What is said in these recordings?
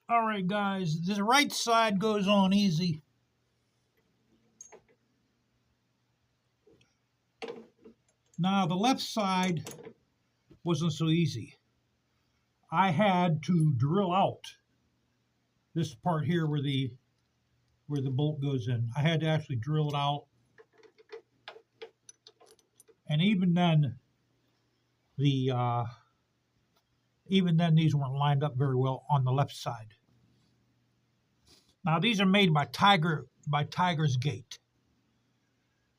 All right, guys, the right side goes on easy. Now, the left side wasn't so easy. I had to drill out this part here where the bolt goes in. I had to actually drill it out. And the even then these weren't lined up very well on the left side. Now these are made by Tigersgate.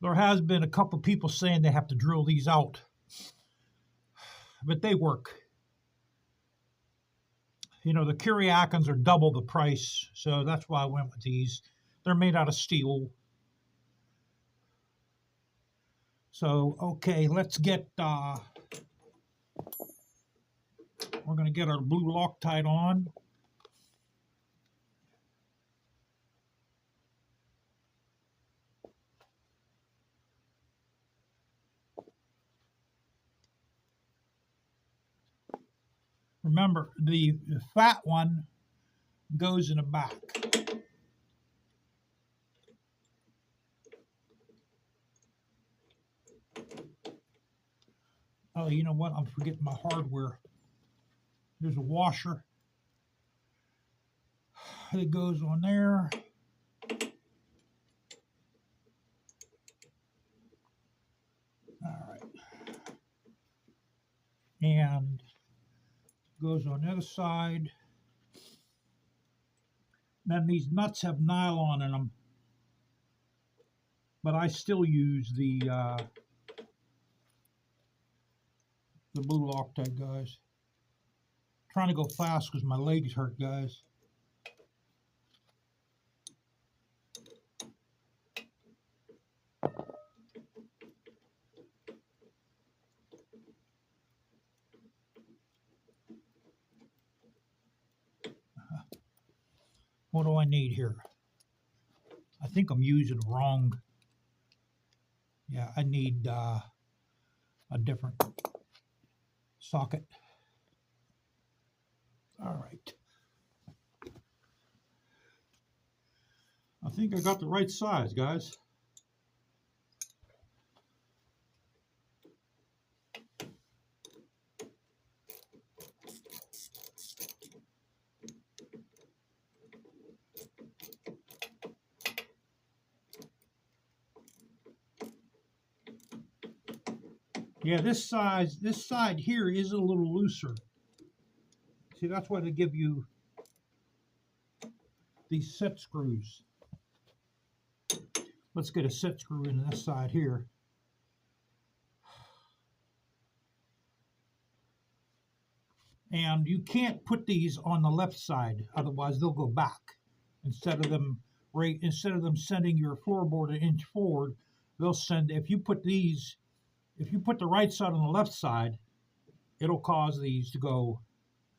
There has been a couple people saying they have to drill these out, but they work. You know, the Kuriakans are double the price, so that's why I went with these. They're made out of steel. So, okay, let's get, we're going to get our blue Loctite on. Remember, the fat one goes in the back. Oh, you know what? I'm forgetting my hardware. There's a washer that goes on there. All right. And goes on the other side. Then these nuts have nylon in them, but I still use the blue Loctite, guys. Trying to go fast because my legs hurt, guys. What do I need here? I think I'm using the wrong. Yeah, I need a different socket. All right. I think I got the right size, guys. Yeah, this side here is a little looser. See, that's why they give you these set screws. Let's get a set screw in this side here. And you can't put these on the left side, otherwise they'll go back. Instead of them sending your floorboard an inch forward, they'll send, if you put the right side on the left side, it'll cause these to go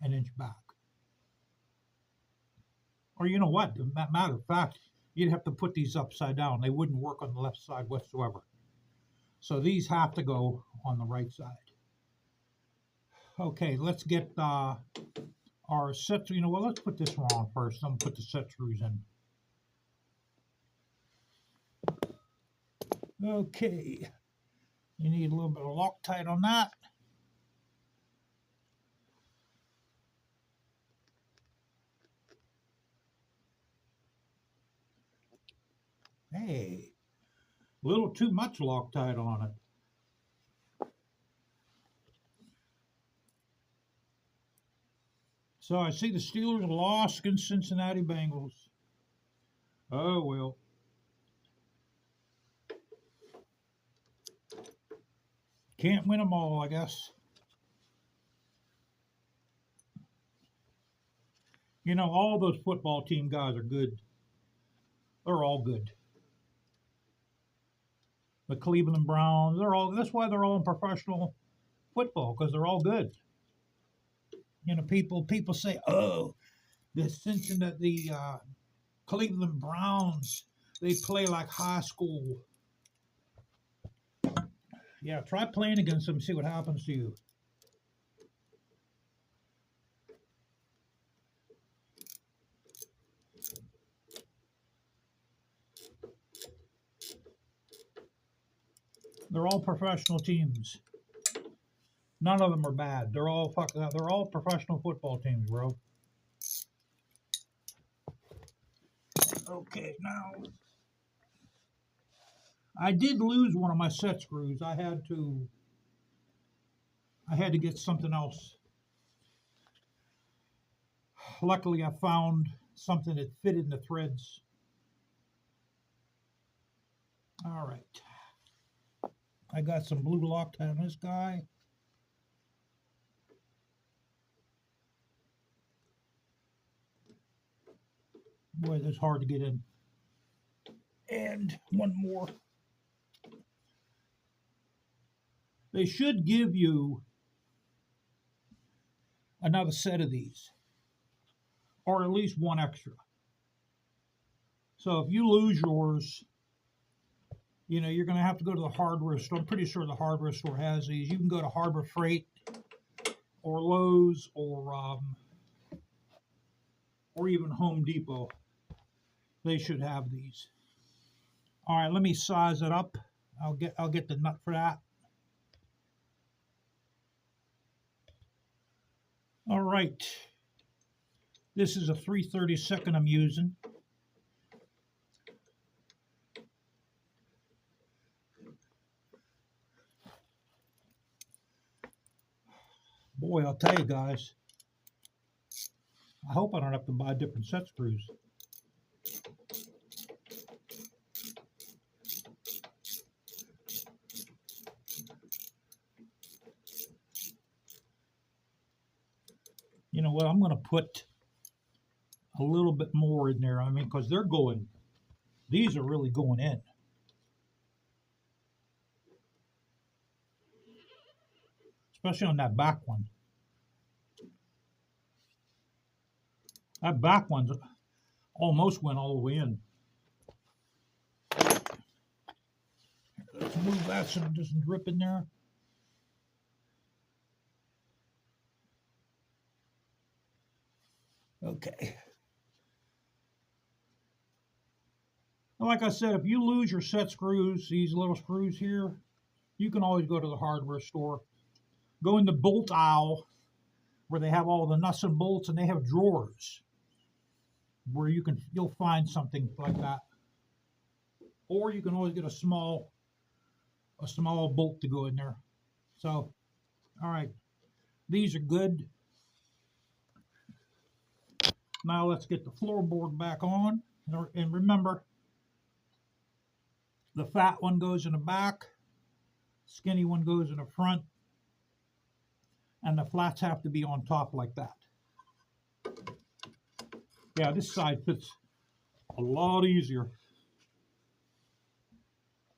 an inch back. Or you know what, matter of fact, you'd have to put these upside down. They wouldn't work on the left side whatsoever. So these have to go on the right side. Okay, let's get our set. You know what? Let's put this one on first. I'm gonna put the set screws in. Okay, you need a little bit of Loctite on that. Hey, a little too much Loctite on it. So I see the Steelers lost against Cincinnati Bengals. Oh, well. Can't win them all, I guess. You know, all those football team guys are good. They're all good. The Cleveland Browns, that's why they're all in professional football, because they're all good. You know, people say, oh, the Cleveland Browns, they play like high school. Yeah, try playing against them, see what happens to you. They're all professional teams. None of them are bad. They're all professional football teams, bro. Okay, now I did lose one of my set screws. I had to get something else. Luckily, I found something that fitted the threads. All right. I got some blue Loctite on this guy. Boy, that's hard to get in. And one more. They should give you another set of these, or at least one extra. So if you lose yours, you know, you're going to have to go to the hardware store. I'm pretty sure the hardware store has these. You can go to Harbor Freight or Lowe's or even Home Depot. They should have these. All right, let me size it up. I'll get the nut for that. All right. This is a 3/32 I'm using. Boy, I'll tell you guys, I hope I don't have to buy different set screws. You know what? I'm going to put a little bit more in there. I mean, because these are really going in. Especially on that back one. That back one's almost went all the way in. Let's move that so it doesn't drip in there. Okay. Like I said, if you lose your set screws, these little screws here, you can always go to the hardware store. Go in the bolt aisle where they have all the nuts and bolts, and they have drawers where you'll find something like that. Or you can always get a small bolt to go in there. So, all right, these are good. Now let's get the floorboard back on. And remember, the fat one goes in the back, skinny one goes in the front, and the flats have to be on top like that. Yeah, this side fits a lot easier.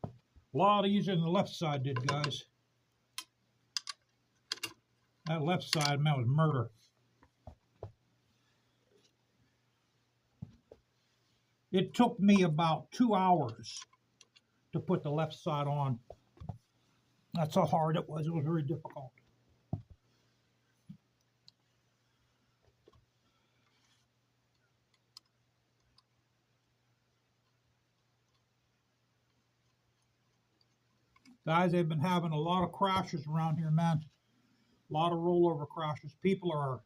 A lot easier than the left side did, guys. That left side, man, was murder. It took me about 2 hours to put the left side on. That's how hard it was. It was very difficult. Guys, they've been having a lot of crashes around here, man. A lot of rollover crashes. People are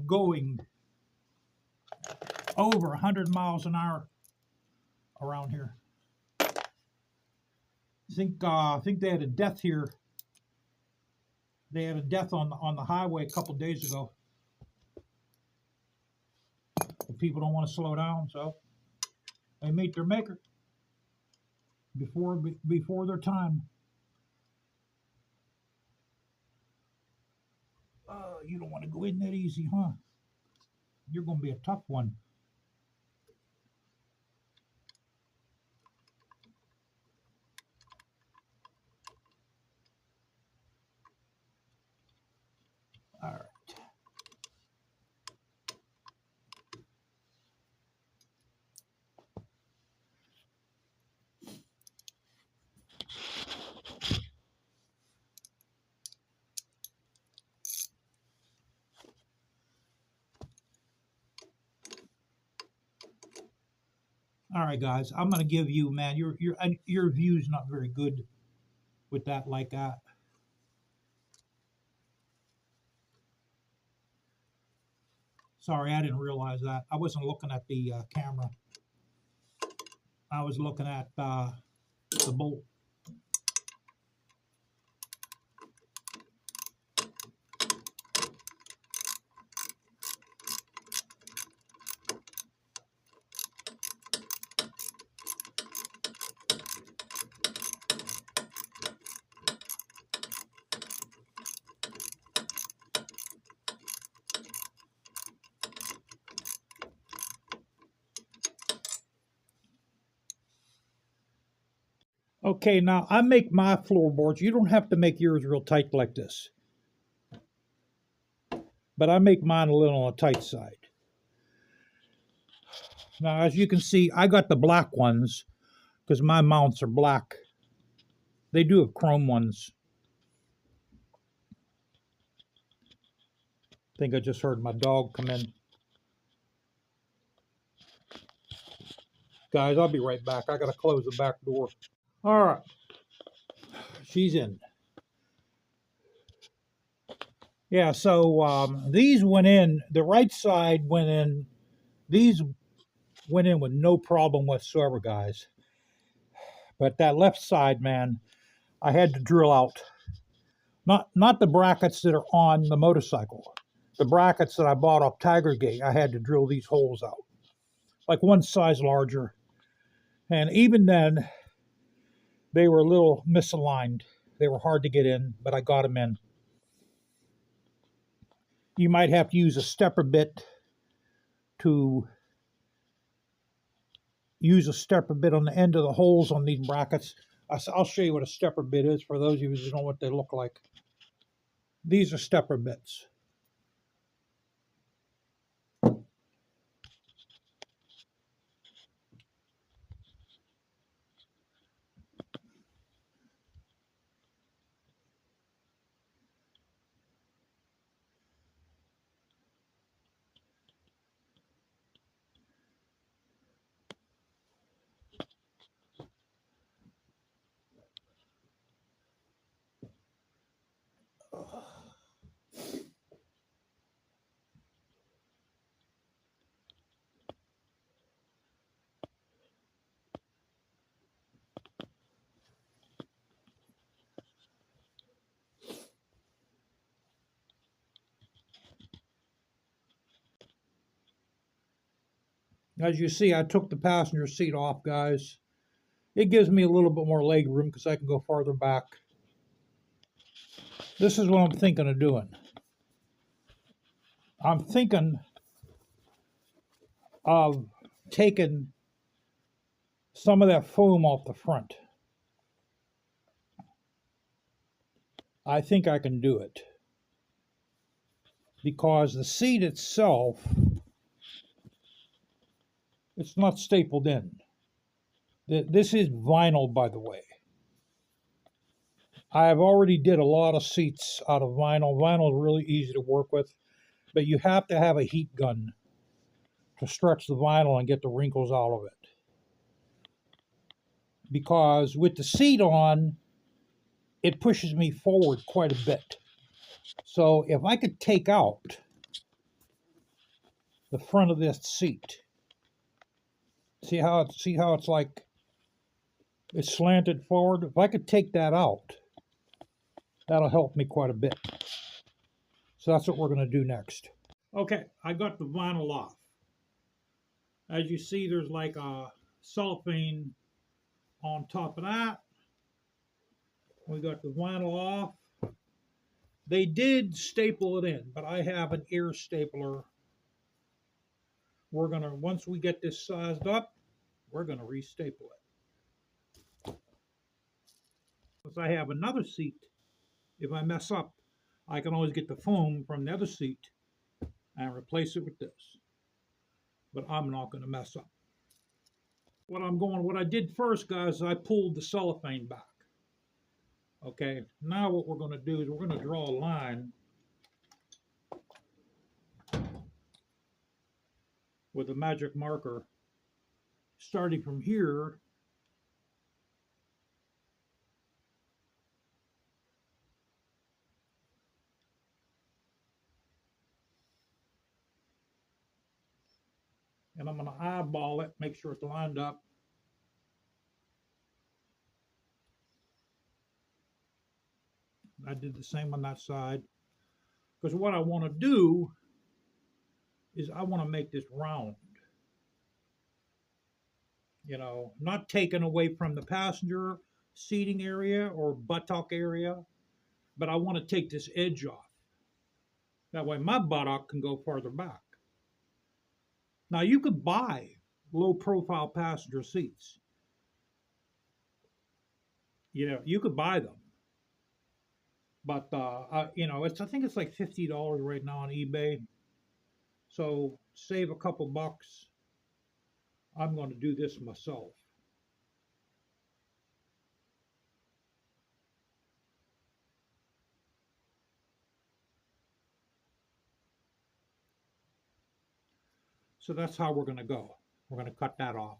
going over 100 miles an hour around here. I think they had a death here. They had a death on the highway a couple days ago. The people don't want to slow down, so they meet their maker before their time. You don't want to go in that easy, huh? You're going to be a tough one. All right. All right, guys, I'm gonna give you, man, your view's not very good with that like that. Sorry, I didn't realize that. I wasn't looking at the camera. I was looking at the bolt. Okay, now I make my floorboards. You don't have to make yours real tight like this, but I make mine a little on the tight side. Now, as you can see, I got the black ones because my mounts are black. They do have chrome ones. I think I just heard my dog come in. Guys, I'll be right back. I gotta close the back door. All right, she's in. Yeah, so these went in, the right side went in, these went in with no problem whatsoever, guys. But that left side, man, I had to drill out. Not the brackets that are on the motorcycle. The brackets that I bought off Tigersgate, I had to drill these holes out. Like one size larger. And even then, they were a little misaligned. They were hard to get in, but I got them in. You might have to use a stepper bit to use a stepper bit on the end of the holes on these brackets. I'll show you what a stepper bit is for those of you who don't know what they look like. These are stepper bits. As you see, I took the passenger seat off, guys. It gives me a little bit more leg room because I can go farther back. This is what I'm thinking of doing. I'm thinking of taking some of that foam off the front. I think I can do it. Because the seat itself, it's not stapled in. This is vinyl, by the way. I have already did a lot of seats out of vinyl. Vinyl is really easy to work with, but you have to have a heat gun to stretch the vinyl and get the wrinkles out of it. Because with the seat on, it pushes me forward quite a bit. So if I could take out the front of this seat, see how it's like it's slanted forward? If I could take that out, that'll help me quite a bit. So that's what we're going to do next. Okay, I got the vinyl off. As you see, there's like a cellophane on top of that. We got the vinyl off. They did staple it in, but I have an ear stapler. We're going to, once we get this sized up, we're going to restaple it. Because I have another seat, if I mess up, I can always get the foam from the other seat and replace it with this. But I'm not going to mess up. What I did first, guys, I pulled the cellophane back. Okay, now what we're going to do is we're going to draw a line with a magic marker starting from here. And I'm going to eyeball it, make sure it's lined up. I did the same on that side. Because what I want to do is I want to make this round. You know, not taken away from the passenger seating area or buttock area, but I want to take this edge off. That way my buttock can go farther back. Now you could buy low profile passenger seats. You know, you could buy them. But you know, I think it's like $50 right now on eBay. So save a couple bucks. I'm going to do this myself. So that's how we're going to go. We're going to cut that off.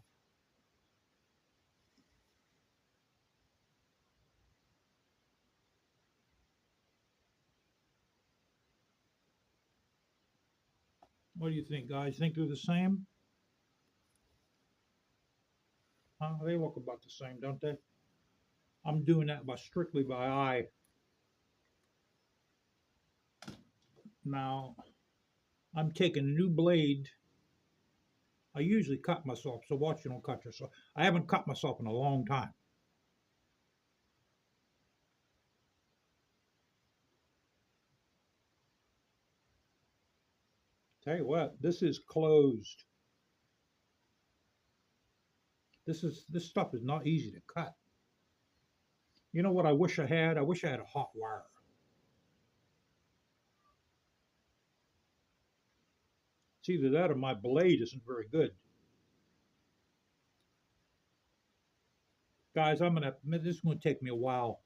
What do you think, guys? Think they're the same? They look about the same, don't they? I'm doing that strictly by eye. Now, I'm taking a new blade. I usually cut myself, so watch you don't cut yourself. I haven't cut myself in a long time. Tell you what, this is closed. This stuff is not easy to cut. You know what I wish I had? I wish I had a hot wire. It's either that or my blade isn't very good. Guys, this is gonna take me a while.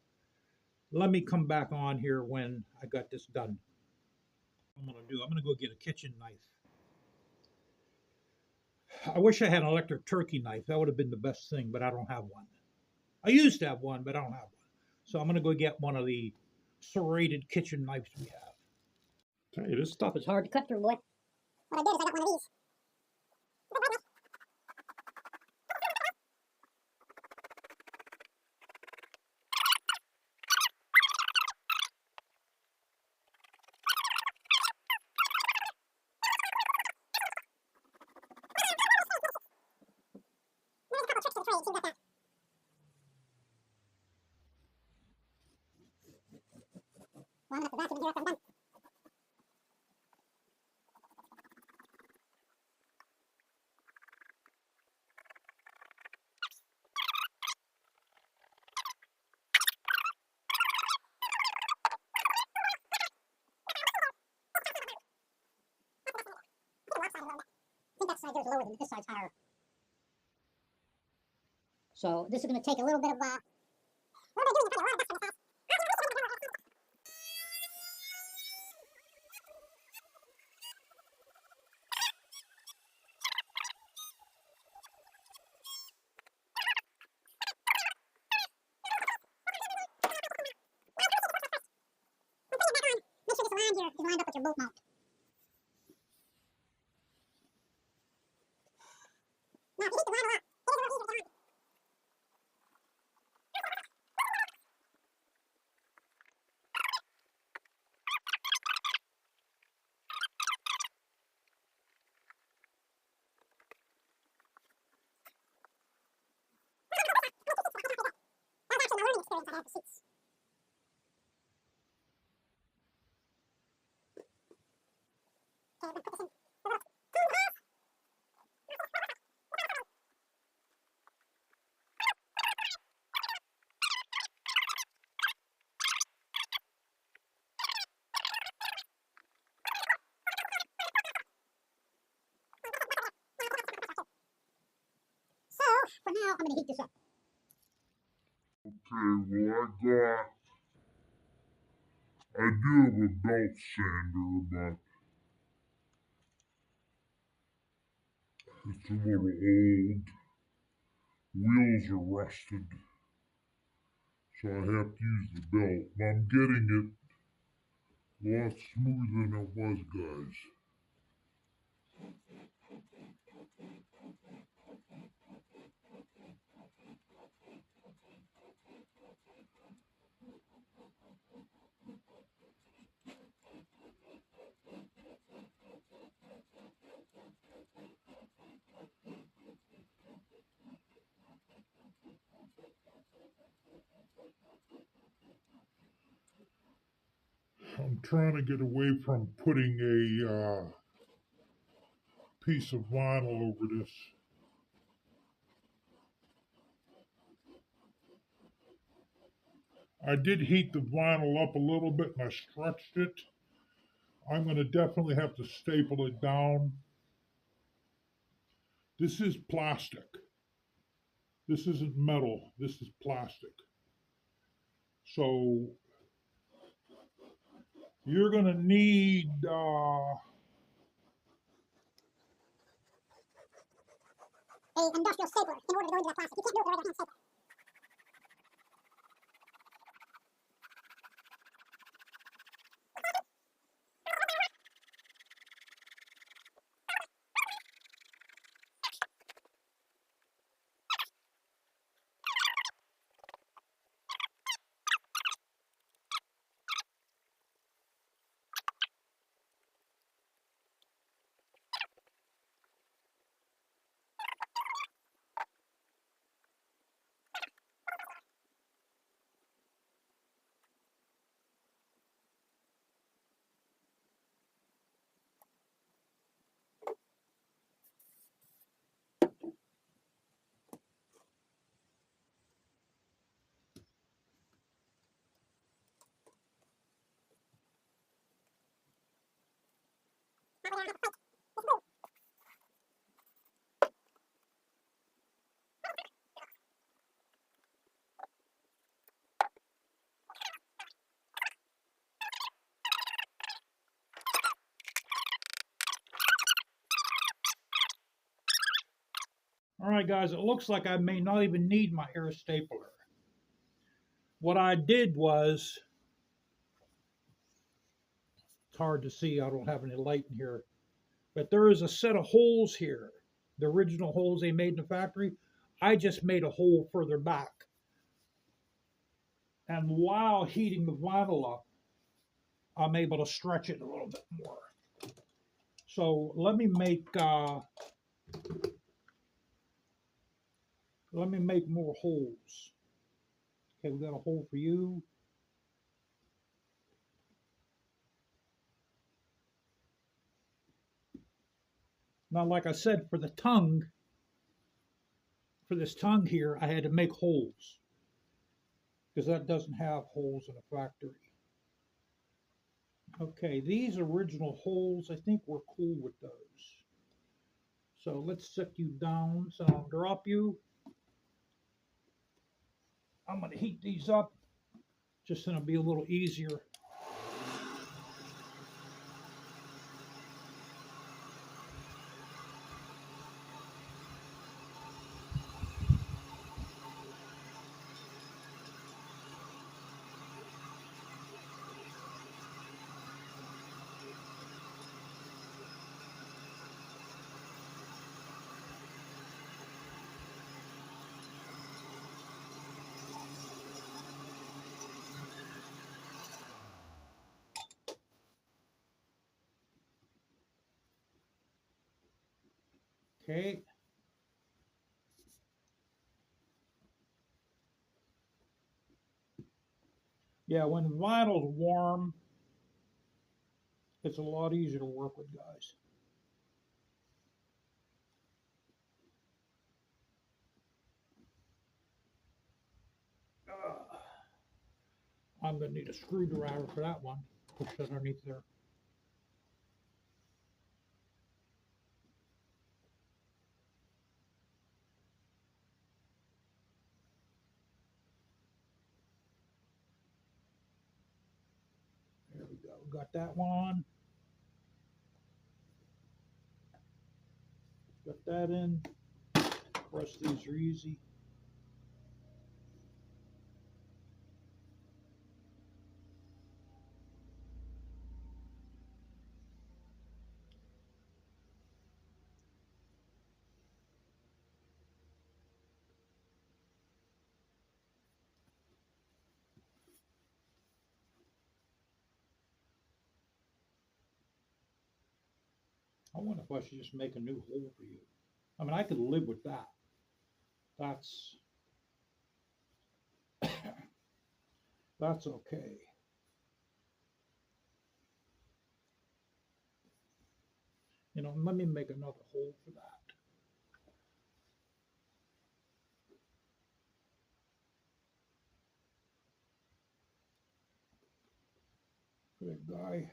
Let me come back on here when I got this done. I'm gonna go get a kitchen knife. I wish I had an electric turkey knife. That would have been the best thing, but I don't have one. I used to have one, but I don't have one. So I'm gonna go get one of the serrated kitchen knives we have. Tell you, this stuff is hard to cut through, boy. What I did is I got one of these. There's a couple tricks to the trade, see about that. Well, I'm gonna have to vacuum here after I'm done. I think that side here is lower than this side's higher. So this is going to take a little bit of what am I doing? Probably a lot of dust on this house. Make sure this around here is lined up with your boat mount. Now, if you hit the line a lot, it is a little easier to get on. That's actually my learning experience I had with seats. Okay, I'm going to put this in. So, for now, I'm going to heat this up. Okay, well, I do have a belt sander, but it's a little old. wheels are rusted, so I have to use the belt. But I'm getting it a lot smoother than it was, guys. I'm trying to get away from putting a piece of vinyl over this. I did heat the vinyl up a little bit and I stretched it. I'm going to definitely have to staple it down. This is plastic. This isn't metal. This is plastic. So you're going to need A industrial stapler in order to go into that plastic. You can't do it with a regular hand stapler. All right, guys, it looks like I may not even need my air stapler. What I did was, it's hard to see, I don't have any light in here, but there is a set of holes here. The original holes they made in the factory, I just made a hole further back. And while heating the vinyl up, I'm able to stretch it a little bit more. So let me make more holes. Okay, we got a hole for you. Now, like I said, for this tongue here, I had to make holes because that doesn't have holes in the factory. Okay, these original holes, I think we're cool with those. So let's set you down. So I'll drop you. I'm going to heat these up. Just going to be a little easier. Okay. Yeah, when vinyl's warm, it's a lot easier to work with, guys. I'm going to need a screwdriver for that one. Push it underneath there. There we go. Got that one on. Got that in. The rest of these are easy. I wonder if I should just make a new hole for you. I mean, I could live with that. That's that's okay. You know, let me make another hole for that. Good guy.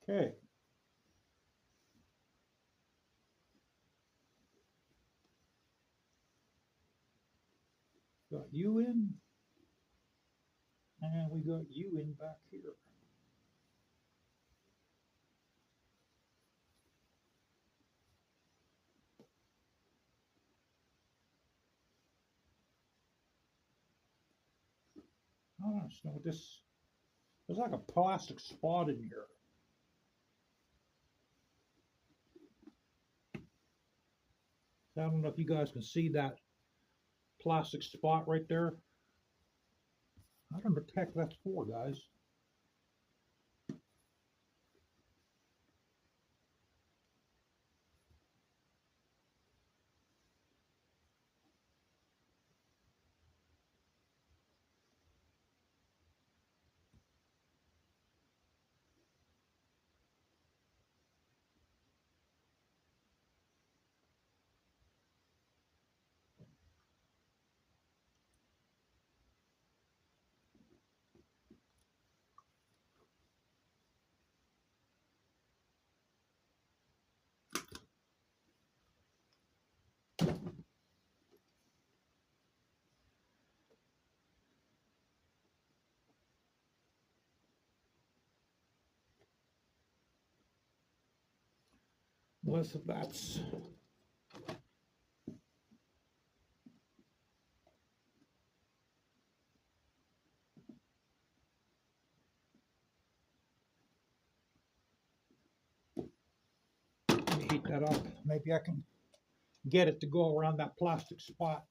Okay. Got you in. And we got you in back here. I don't understand what this. There's like a plastic spot in here. I don't know if you guys can see that plastic spot right there. I don't know what the heck that's for, guys. Unless if that's. Let me heat that up. Maybe I can get it to go around that plastic spot.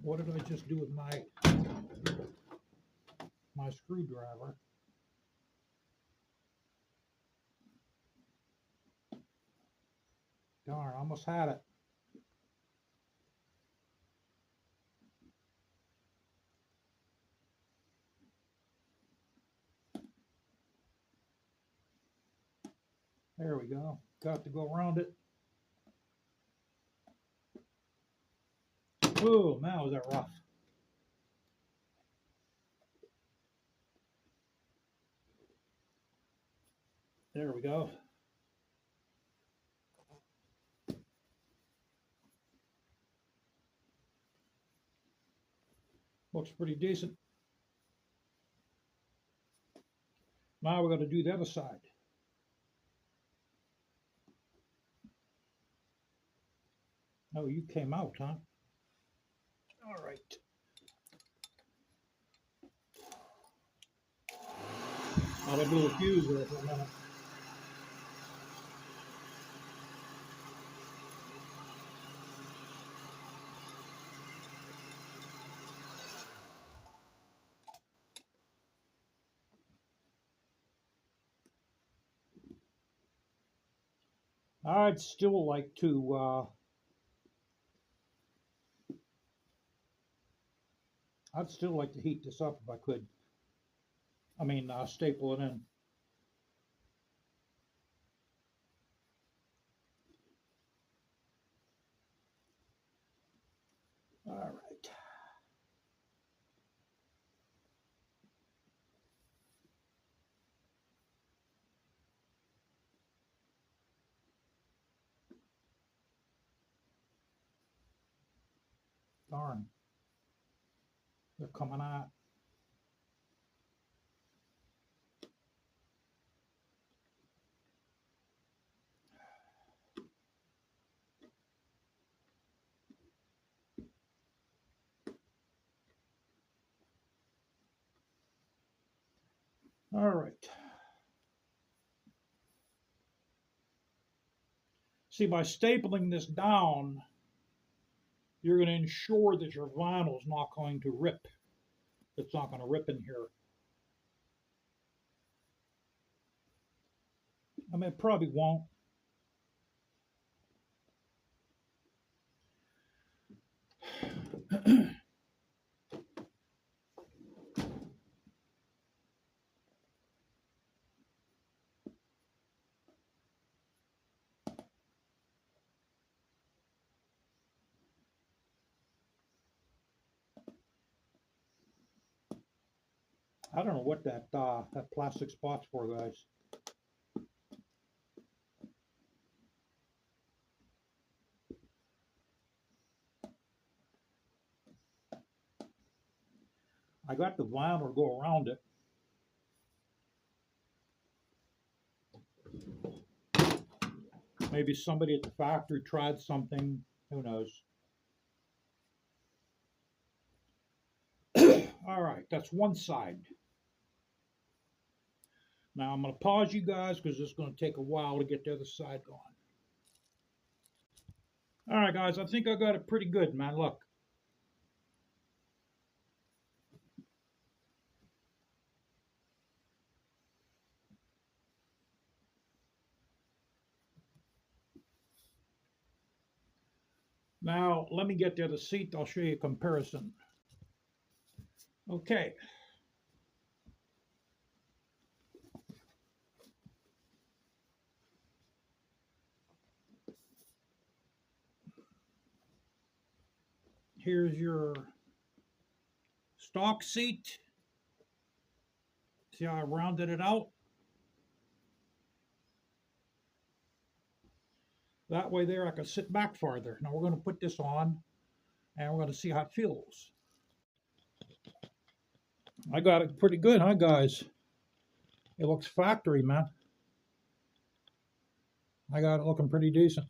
What did I just do with my screwdriver? Darn, almost had it. There we go. Got to go around it. Whoa, man, was that rough. There we go. Looks pretty decent. Now we're going to do the other side. Oh, you came out, huh? All right. I'll do the fuse there for a minute. I'd still like to heat this up if I could. I mean, staple it in. All right. Darn. They're coming out. All right. See, by stapling this down, you're going to ensure that your vinyl is not going to rip. It's not going to rip in here. I mean, it probably won't. I don't know what that plastic spot's for, guys. I got the vinyl to go around it. Maybe somebody at the factory tried something. Who knows? All right, that's one side. Now I'm going to pause you guys because it's going to take a while to get the other side going. All right, guys, I think I got it pretty good, man. Look. Now, let me get the other seat. I'll show you a comparison. Okay. Here's your stock seat. See how I rounded it out? That way there I can sit back farther. Now we're going to put this on and we're going to see how it feels. I got it pretty good, huh, guys? It looks factory, man. I got it looking pretty decent.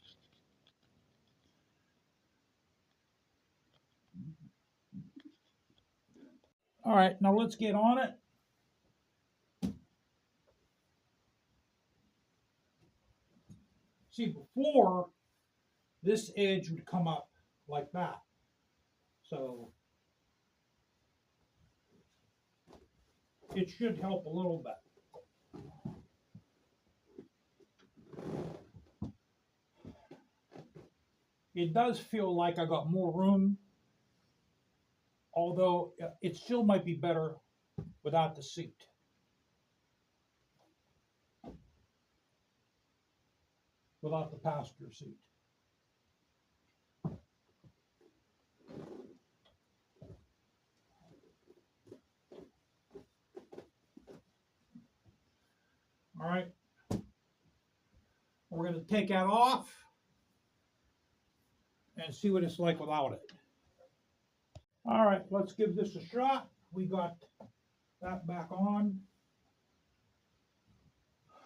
All right, now let's get on it. See, before, this edge would come up like that. So it should help a little bit. It does feel like I got more room, although it still might be better without the seat. Without the passenger seat. All right. We're going to take that off and see what it's like without it. All right, let's give this a shot. We got that back on.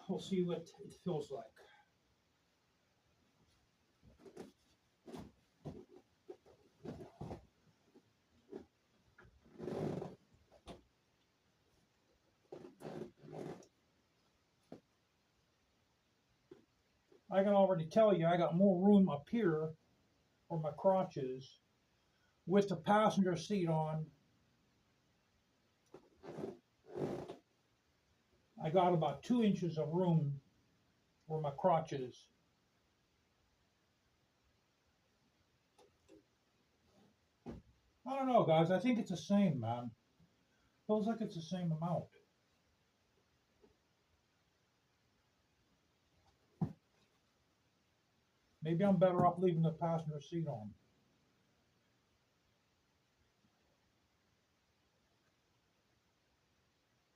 We'll see what it feels like. I can already tell you I got more room up here for my crotches with the passenger seat on. I got about 2 inches of room for my crotches. I don't know, guys. I think it's the same, man. Feels like it's the same amount. Maybe I'm better off leaving the passenger seat on.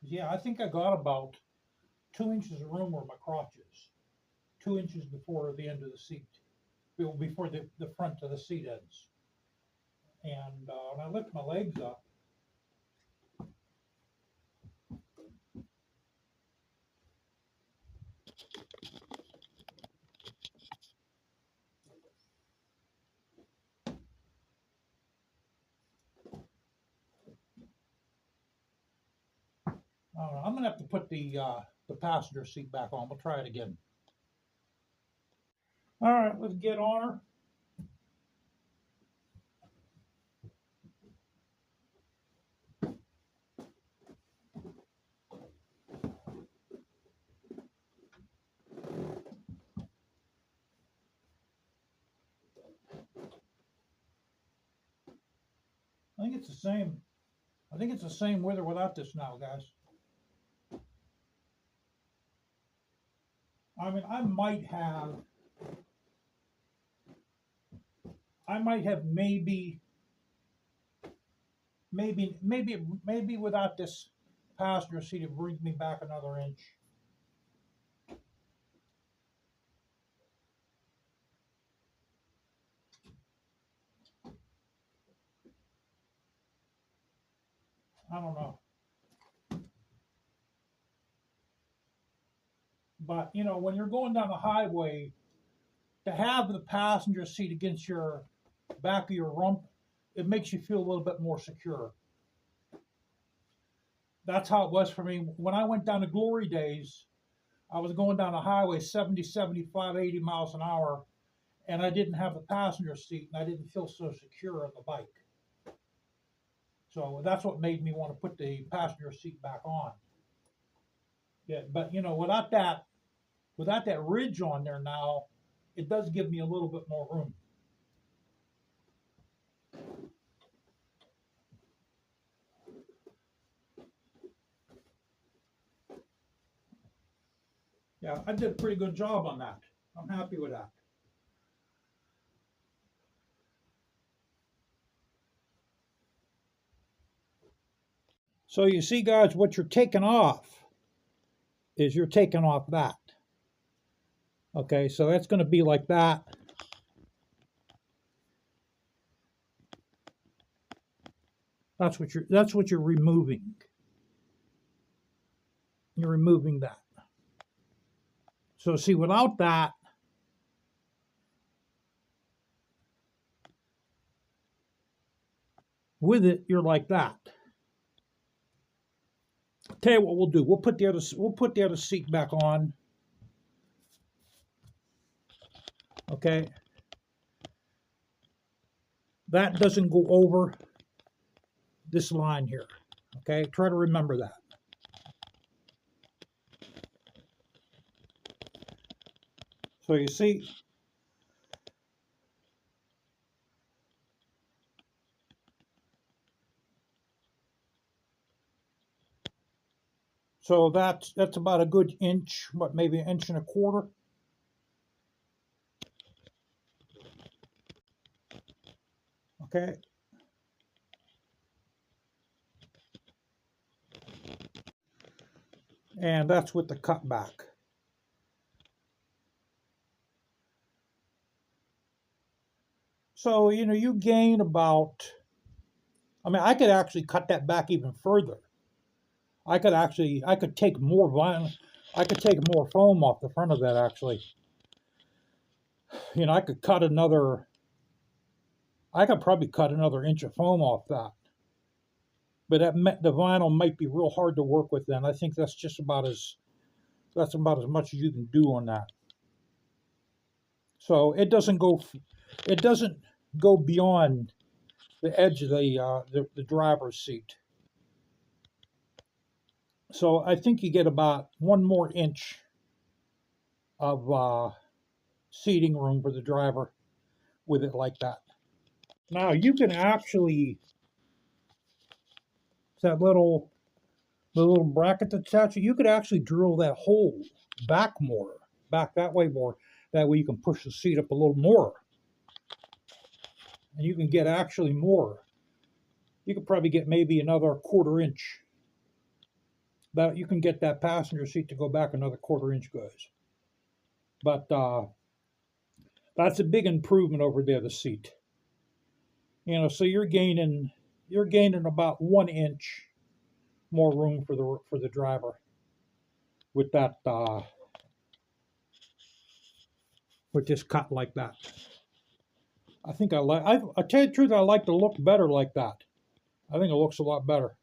Yeah, I think I got about 2 inches of room where my crotches. 2 inches before the end of the seat. Before the front of the seat ends. And when I lift my legs up, I'm gonna have to put the passenger seat back on. We'll try it again. All right, let's get on her. I think it's the same. I think it's the same with or without this now, guys. I mean, I might have maybe without this passenger seat, it brings me back another inch. I don't know. But, you know, when you're going down the highway, to have the passenger seat against your back of your rump, it makes you feel a little bit more secure. That's how it was for me. When I went down to Glory Days, I was going down the highway 70, 75, 80 miles an hour, and I didn't have the passenger seat, and I didn't feel so secure on the bike. So that's what made me want to put the passenger seat back on. Yeah, but you know, without that ridge on there now, it does give me a little bit more room. Yeah, I did a pretty good job on that. I'm happy with that. So you see, guys, what you're taking off is you're taking off that. Okay, so that's going to be like that. That's what you're removing. You're removing that. So see, without that, with it, you're like that. Tell you what we'll do. We'll put the other seat back on. Okay. That doesn't go over this line here. Okay, try to remember that. So you see, so that's about a good inch, what, maybe an inch and a quarter. Okay. And that's with the cutback. So, you know, you gain about, I mean, I could actually cut that back even further. I could take more vinyl, I could take more foam off the front of that actually. You know, I could probably cut another inch of foam off that. But the vinyl might be real hard to work with then. I think that's about as much as you can do on that. So it doesn't go beyond the edge of the driver's seat. So I think you get about 1 more inch of seating room for the driver with it like that. Now you can actually, the little bracket that's attached, you could actually drill that hole back that way more. That way you can push the seat up a little more. And you can get actually more. You could probably get maybe another 1/4 inch. That you can get that passenger seat to go back another 1/4 inch, guys. But that's a big improvement over there, the seat. You know, so you're gaining about 1 inch more room for the driver with that with this cut like that. I think I tell you the truth, I like the look better like that. I think it looks a lot better.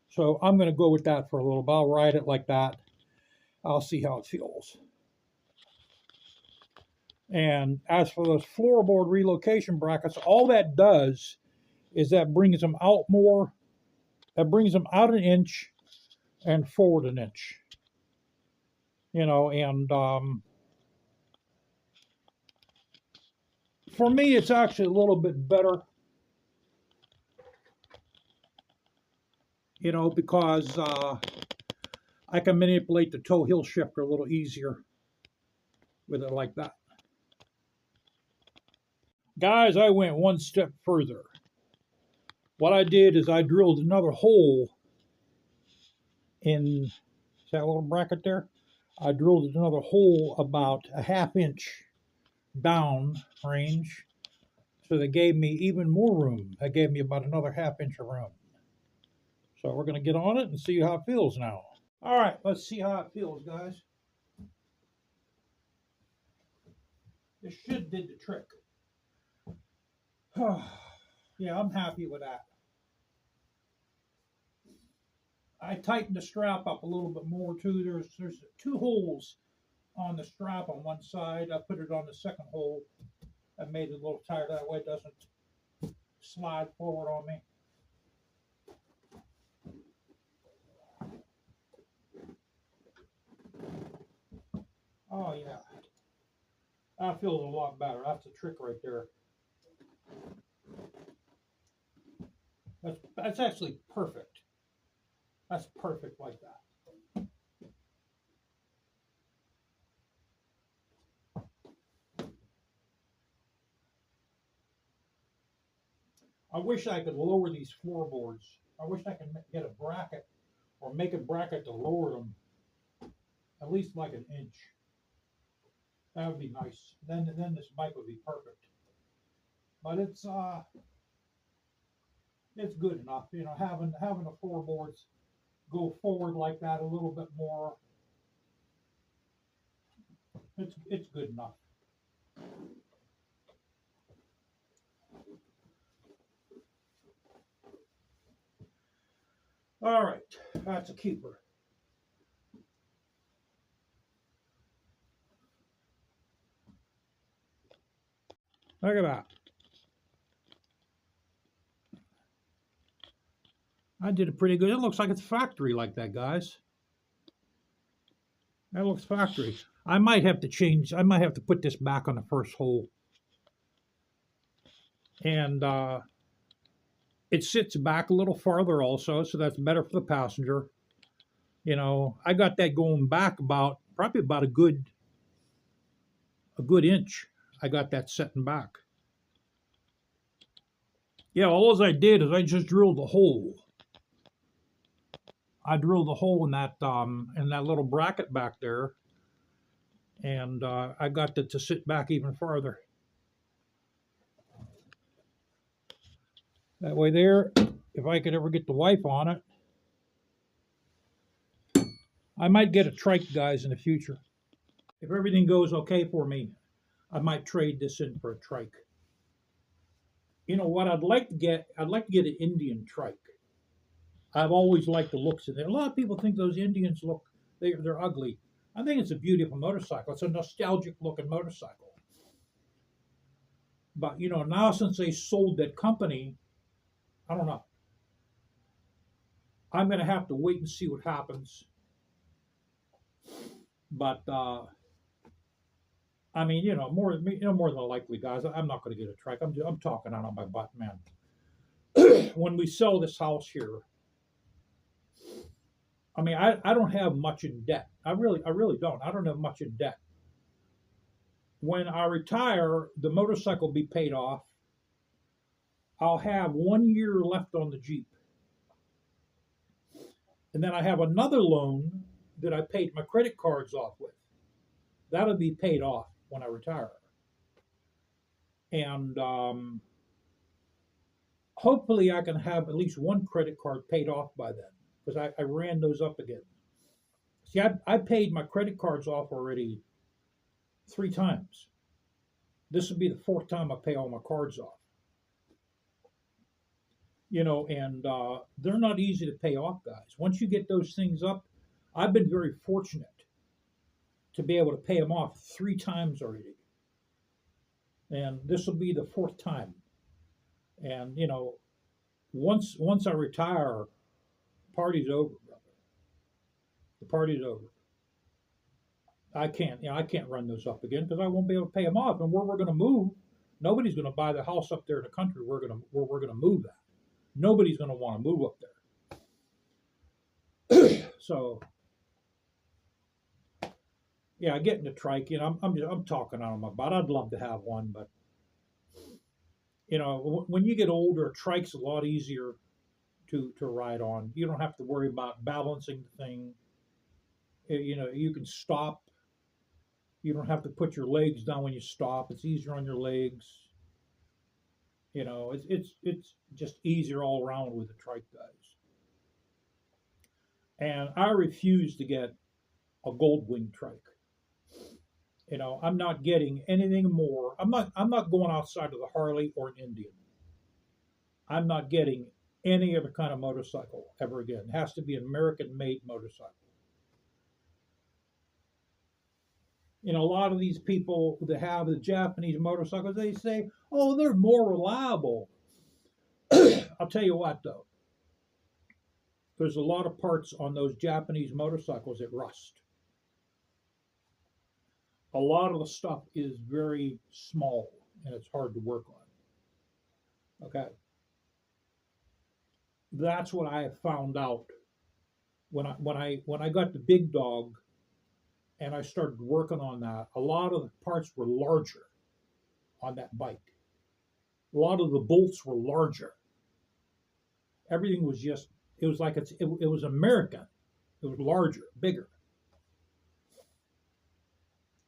So I'm going to go with that for a little bit. I'll ride it like that. I'll see how it feels. And as for those floorboard relocation brackets, all that does is that brings them out more. That brings them out an inch and forward an inch. You know, and for me, it's actually a little bit better. You know, because I can manipulate the toe heel shifter a little easier with it like that. Guys, I went one step further. What I did is I drilled another hole in that little bracket there. I drilled another hole about a ½ inch down range. So they gave me even more room. They gave me about another ½ inch of room. So we're going to get on it and see how it feels now. All right, let's see how it feels, guys. This should did the trick. Yeah, I'm happy with that. I tightened the strap up a little bit more too. There's 2 holes on the strap on one side. I put it on the second hole. I made it a little tighter that way it doesn't slide forward on me. Oh yeah, that feels a lot better. That's a trick right there. That's actually perfect. That's perfect like that. I wish I could lower these floorboards. I wish I could get a bracket or make a bracket to lower them at least like an inch. That would be nice. Then this bike would be perfect. But it's good enough. You know, having the floorboards go forward like that a little bit more. It's good enough. All right, that's a keeper. Look at that. I did it pretty good. It looks like it's factory like that, guys. That looks factory. I might have to put this back on the first hole. And it sits back a little farther also, so that's better for the passenger. You know, I got that going back probably about a good inch. I got that setting back. Yeah, all I did is I just drilled a hole. I drilled a hole in that little bracket back there, and I got it to sit back even farther. That way there, if I could ever get the wife on it, I might get a trike, guys, in the future. If everything goes okay for me, I might trade this in for a trike. You know what I'd like to get? I'd like to get an Indian trike. I've always liked the looks of it. A lot of people think those Indians they're ugly. I think it's a beautiful motorcycle. It's a nostalgic looking motorcycle. But you know, now since they sold that company, I don't know. I'm gonna have to wait and see what happens. But I mean, you know, more than likely, guys, I'm not going to get a trike. I'm talking out on my butt, man. When we sell this house here, I mean, I don't have much in debt. I really don't. I don't have much in debt. When I retire, the motorcycle will be paid off. I'll have 1 year left on the Jeep. And then I have another loan that I paid my credit cards off with. That'll be paid off when I retire. And hopefully I can have at least one credit card paid off by then, because I ran those up again. See, I paid my credit cards off already 3 times. This will be the 4th time I pay all my cards off. and they're not easy to pay off, guys. Once you get those things up, I've been very fortunate to be able to pay them off 3 times already, and this will be the 4th time. And once I retire, party's over, brother. The party's over. I can't run those up again because I won't be able to pay them off. And where we're going to move, nobody's going to buy the house up there in the country. Where we're going to move that. Nobody's going to want to move up there. So, yeah, getting the trike. I'm talking on them about. I'd love to have one, but when you get older, a trike's a lot easier to ride on. You don't have to worry about balancing the thing. You can stop. You don't have to put your legs down when you stop. It's easier on your legs. It's just easier all around with the trike, guys. And I refuse to get a gold wing trike. I'm not getting anything more. I'm not going outside of the Harley or an Indian. I'm not getting any other kind of motorcycle ever again. It has to be an American-made motorcycle. A lot of these people that have the Japanese motorcycles, they say, oh, they're more reliable. I'll tell you what, though. There's a lot of parts on those Japanese motorcycles that rust. A lot of the stuff is very small and it's hard to work on. Okay. That's what I have found out when I got the big dog and I started working on that. A lot of the parts were larger on that bike. A lot of the bolts were larger. Everything was just, it was like it was American. It was larger, bigger.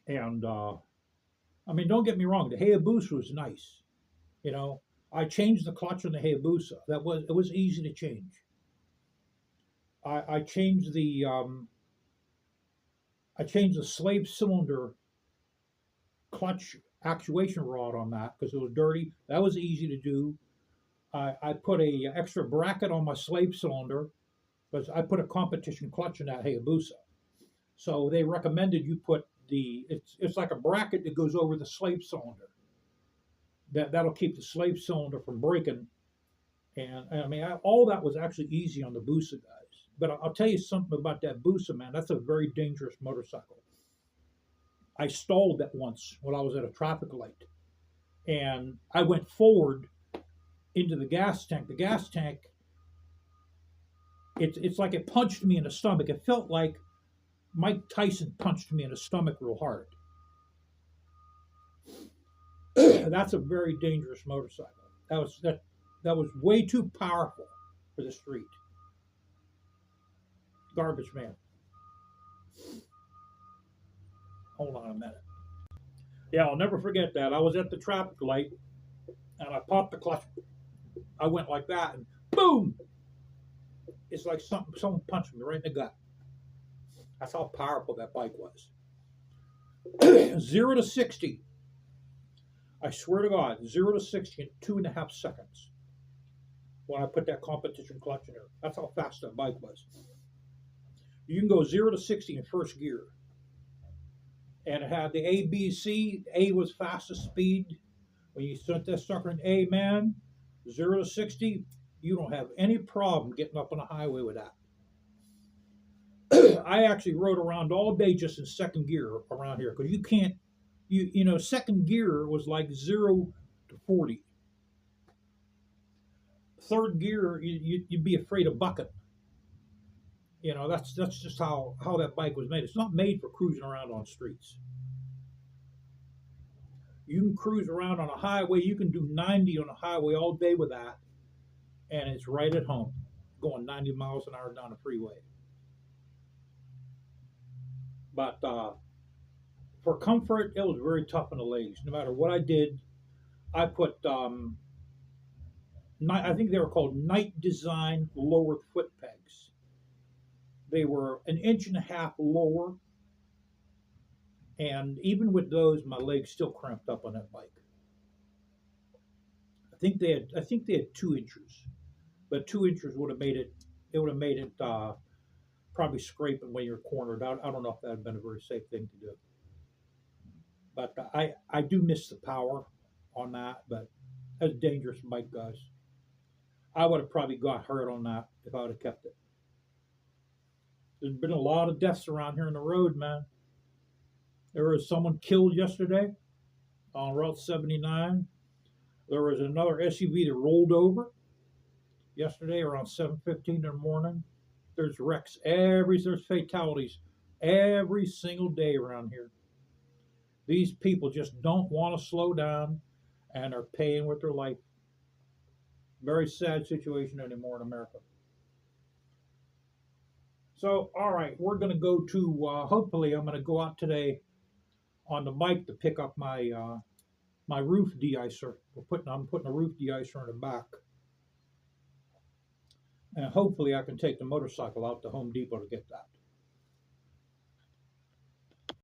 And don't get me wrong, the Hayabusa was nice. I changed the clutch on the Hayabusa. It was easy to change. I changed the slave cylinder clutch actuation rod on that because it was dirty. That was easy to do. I put a extra bracket on my slave cylinder because I put a competition clutch in that Hayabusa. So they recommended you put it's like a bracket that goes over the slave cylinder. That'll keep the slave cylinder from breaking. And all that was actually easy on the Busa, guys. But I'll tell you something about that Busa, man. That's a very dangerous motorcycle. I stalled that once when I was at a traffic light. And I went forward into the gas tank. The gas tank, it's like it punched me in the stomach. It felt like Mike Tyson punched me in the stomach real hard. That's a very dangerous motorcycle. That was way too powerful for the street. Garbage man. Hold on a minute. Yeah, I'll never forget that. I was at the traffic light and I popped the clutch. I went like that and boom! It's like someone punched me right in the gut. That's how powerful that bike was. 0 to 60. I swear to God, 0 to 60 in 2.5 seconds when I put that competition clutch in there. That's how fast that bike was. You can go 0 to 60 in first gear. And it had the A, B, C. A was fastest speed. When you set that sucker in A, man, 0 to 60, you don't have any problem getting up on a highway with that. I actually rode around all day just in second gear around here because you can't, second gear was like 0 to 40. Third gear, you'd be afraid of bucking. That's just how that bike was made. It's not made for cruising around on streets. You can cruise around on a highway. You can do 90 on a highway all day with that, and it's right at home, going 90 miles an hour down the freeway. But for comfort, it was very tough on the legs. No matter what I did, I put, I think they were called Night Design lower foot pegs. They were 1.5 inches lower. And even with those, my legs still cramped up on that bike. I think they had 2 inches. but 2 inches would have made it. It would have made it probably scraping when you're cornered. I don't know if that would have been a very safe thing to do. But I do miss the power on that. But that's a dangerous bike, guys. I would have probably got hurt on that if I would have kept it. There's been a lot of deaths around here on the road, man. There was someone killed yesterday on Route 79. There was another SUV that rolled over yesterday around 7:15 in the morning. There's wrecks there's fatalities every single day around here. These people just don't want to slow down and are paying with their life. Very sad situation anymore in America. So, all right, we're going to go to, hopefully I'm going to go out today on the bike to pick up my my roof de-icer. I'm putting a roof de-icer in the back. And hopefully I can take the motorcycle out to Home Depot to get that.